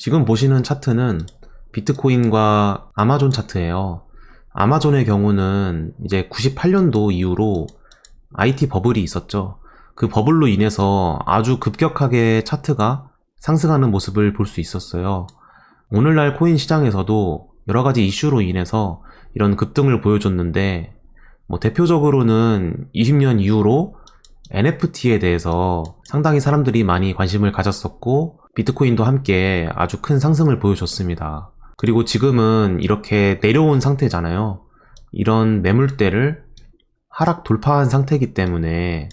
지금 보시는 차트는 비트코인과 아마존 차트예요. 아마존의 경우는 이제 98년도 이후로 IT 버블이 있었죠. 그 버블로 인해서 아주 급격하게 차트가 상승하는 모습을 볼 수 있었어요. 오늘날 코인 시장에서도 여러 가지 이슈로 인해서 이런 급등을 보여줬는데, 대표적으로는 20년 이후로 NFT에 대해서 상당히 사람들이 많이 관심을 가졌었고, 비트코인도 함께 아주 큰 상승을 보여줬습니다. 그리고 지금은 이렇게 내려온 상태잖아요. 이런 매물대를 하락 돌파한 상태이기 때문에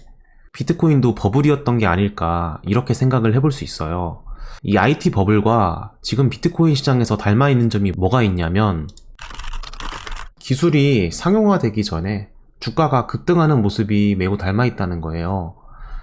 비트코인도 버블이었던 게 아닐까, 이렇게 생각을 해볼 수 있어요. 이 IT 버블과 지금 비트코인 시장에서 닮아 있는 점이 뭐가 있냐면, 기술이 상용화되기 전에 주가가 급등하는 모습이 매우 닮아 있다는 거예요.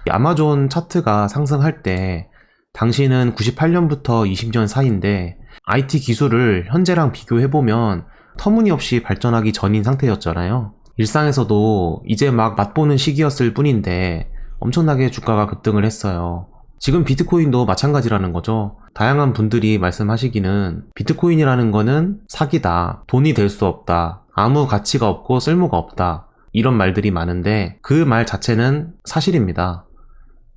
아마존 차트가 상승할 때 당시는 98년부터 20년 사이인데, IT 기술을 현재랑 비교해보면 터무니없이 발전하기 전인 상태였잖아요. 일상에서도 이제 막 맛보는 시기였을 뿐인데 엄청나게 주가가 급등을 했어요. 지금 비트코인도 마찬가지라는 거죠. 다양한 분들이 말씀하시기는 비트코인이라는 거는 사기다, 돈이 될 수 없다, 아무 가치가 없고 쓸모가 없다, 이런 말들이 많은데, 그 말 자체는 사실입니다.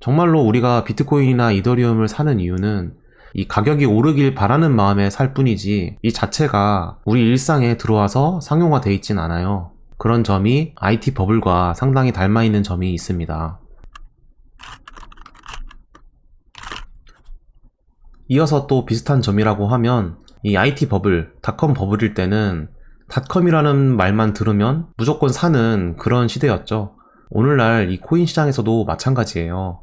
정말로 우리가 비트코인이나 이더리움을 사는 이유는 이 가격이 오르길 바라는 마음에 살 뿐이지, 이 자체가 우리 일상에 들어와서 상용화되어 있진 않아요. 그런 점이 IT 버블과 상당히 닮아 있는 점이 있습니다. 이어서 또 비슷한 점이라고 하면, 이 IT 버블, 닷컴 버블일 때는 닷컴이라는 말만 들으면 무조건 사는 그런 시대였죠. 오늘날 이 코인 시장에서도 마찬가지예요.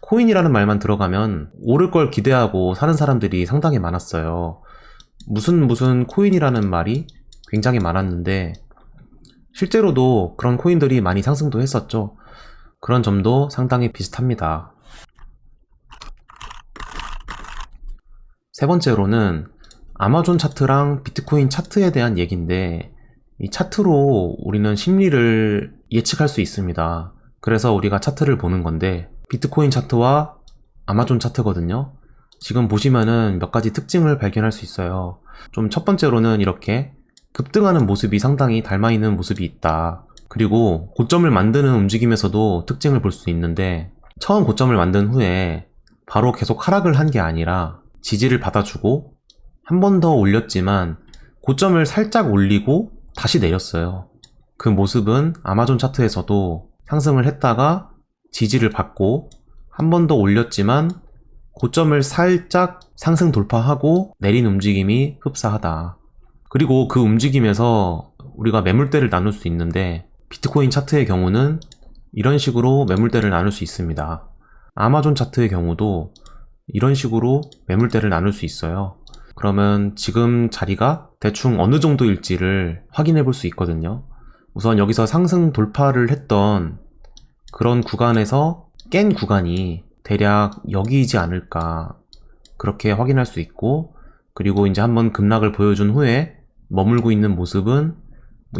코인이라는 말만 들어가면 오를 걸 기대하고 사는 사람들이 상당히 많았어요. 무슨 코인이라는 말이 굉장히 많았는데, 실제로도 그런 코인들이 많이 상승도 했었죠. 그런 점도 상당히 비슷합니다. 세 번째로는 아마존 차트랑 비트코인 차트에 대한 얘기인데, 이 차트로 우리는 심리를 예측할 수 있습니다. 그래서 우리가 차트를 보는 건데, 비트코인 차트와 아마존 차트거든요. 지금 보시면은 몇 가지 특징을 발견할 수 있어요. 좀 첫 번째로는 이렇게 급등하는 모습이 상당히 닮아 있는 모습이 있다. 그리고 고점을 만드는 움직임에서도 특징을 볼 수 있는데, 처음 고점을 만든 후에 바로 계속 하락을 한 게 아니라 지지를 받아주고 한 번 더 올렸지만 고점을 살짝 올리고 다시 내렸어요. 그 모습은 아마존 차트에서도 상승을 했다가 지지를 받고 한 번 더 올렸지만 고점을 살짝 상승 돌파하고 내린 움직임이 흡사하다. 그리고 그 움직임에서 우리가 매물대를 나눌 수 있는데, 비트코인 차트의 경우는 이런 식으로 매물대를 나눌 수 있습니다. 아마존 차트의 경우도 이런 식으로 매물대를 나눌 수 있어요. 그러면 지금 자리가 대충 어느 정도일지를 확인해 볼 수 있거든요. 우선 여기서 상승 돌파를 했던 그런 구간에서 깬 구간이 대략 여기이지 않을까, 그렇게 확인할 수 있고, 그리고 이제 한번 급락을 보여준 후에 머물고 있는 모습은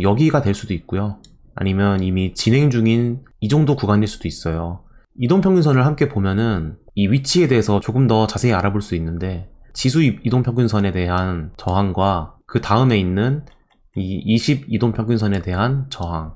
여기가 될 수도 있고요. 아니면 이미 진행 중인 이 정도 구간일 수도 있어요. 이동평균선을 함께 보면은 이 위치에 대해서 조금 더 자세히 알아볼 수 있는데, 지수 이동평균선에 대한 저항과 그 다음에 있는 이 20 이동평균선에 대한 저항,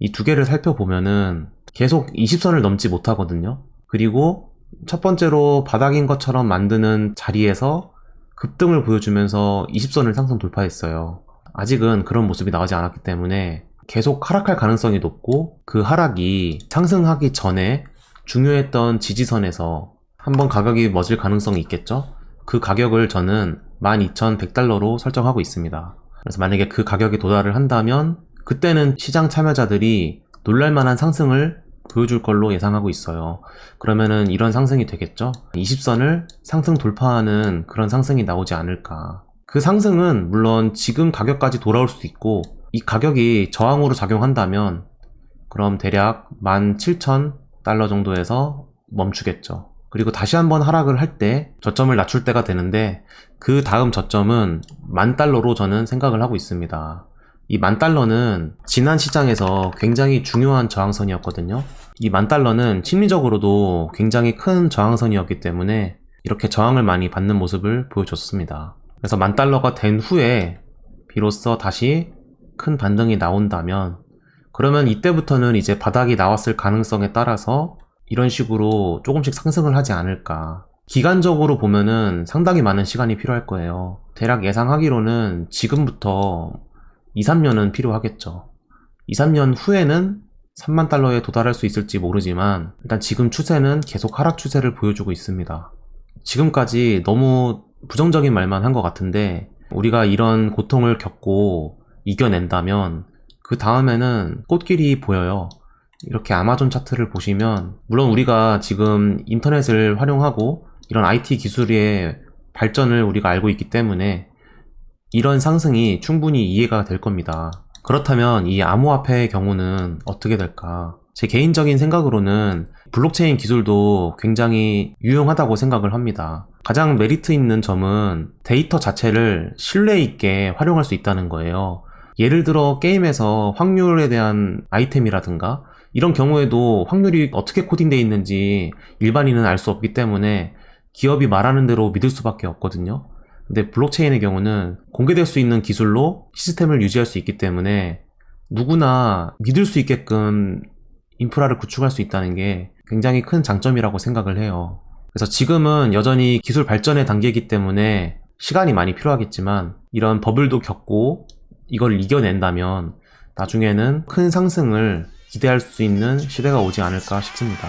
이 두 개를 살펴보면은 계속 20선을 넘지 못하거든요. 그리고 첫 번째로 바닥인 것처럼 만드는 자리에서 급등을 보여주면서 20선을 상승 돌파했어요. 아직은 그런 모습이 나오지 않았기 때문에 계속 하락할 가능성이 높고, 그 하락이 상승하기 전에 중요했던 지지선에서 한번 가격이 멎을 가능성이 있겠죠. 그 가격을 저는 12,100달러로 설정하고 있습니다. 그래서 만약에 그 가격에 도달을 한다면 그때는 시장 참여자들이 놀랄만한 상승을 보여줄 걸로 예상하고 있어요. 그러면은 이런 상승이 되겠죠. 20선을 상승 돌파하는 그런 상승이 나오지 않을까. 그 상승은 물론 지금 가격까지 돌아올 수도 있고, 이 가격이 저항으로 작용한다면 그럼 대략 17,000달러 정도에서 멈추겠죠. 그리고 다시 한번 하락을 할 때 저점을 낮출 때가 되는데, 그 다음 저점은 10,000달러로 저는 생각을 하고 있습니다. 이 10,000달러는 지난 시장에서 굉장히 중요한 저항선이었거든요. 이 10,000달러는 심리적으로도 굉장히 큰 저항선이었기 때문에 이렇게 저항을 많이 받는 모습을 보여줬습니다. 그래서 10,000달러가 된 후에 비로소 다시 큰 반등이 나온다면, 그러면 이때부터는 이제 바닥이 나왔을 가능성에 따라서 이런 식으로 조금씩 상승을 하지 않을까. 기간적으로 보면은 상당히 많은 시간이 필요할 거예요. 대략 예상하기로는 지금부터 2, 3년은 필요하겠죠. 2, 3년 후에는 30,000달러에 도달할 수 있을지 모르지만 일단 지금 추세는 계속 하락 추세를 보여주고 있습니다. 지금까지 너무 부정적인 말만 한 것 같은데, 우리가 이런 고통을 겪고 이겨낸다면 그 다음에는 꽃길이 보여요. 이렇게 아마존 차트를 보시면, 물론 우리가 지금 인터넷을 활용하고 이런 IT 기술의 발전을 우리가 알고 있기 때문에 이런 상승이 충분히 이해가 될 겁니다. 그렇다면 이 암호화폐의 경우는 어떻게 될까? 제 개인적인 생각으로는 블록체인 기술도 굉장히 유용하다고 생각을 합니다. 가장 메리트 있는 점은 데이터 자체를 신뢰 있게 활용할 수 있다는 거예요. 예를 들어 게임에서 확률에 대한 아이템이라든가 이런 경우에도 확률이 어떻게 코딩되어 있는지 일반인은 알 수 없기 때문에 기업이 말하는 대로 믿을 수밖에 없거든요. 근데 블록체인의 경우는 공개될 수 있는 기술로 시스템을 유지할 수 있기 때문에 누구나 믿을 수 있게끔 인프라를 구축할 수 있다는 게 굉장히 큰 장점이라고 생각을 해요. 그래서 지금은 여전히 기술 발전의 단계이기 때문에 시간이 많이 필요하겠지만, 이런 버블도 겪고 이걸 이겨낸다면 나중에는 큰 상승을 기대할 수 있는 시대가 오지 않을까 싶습니다.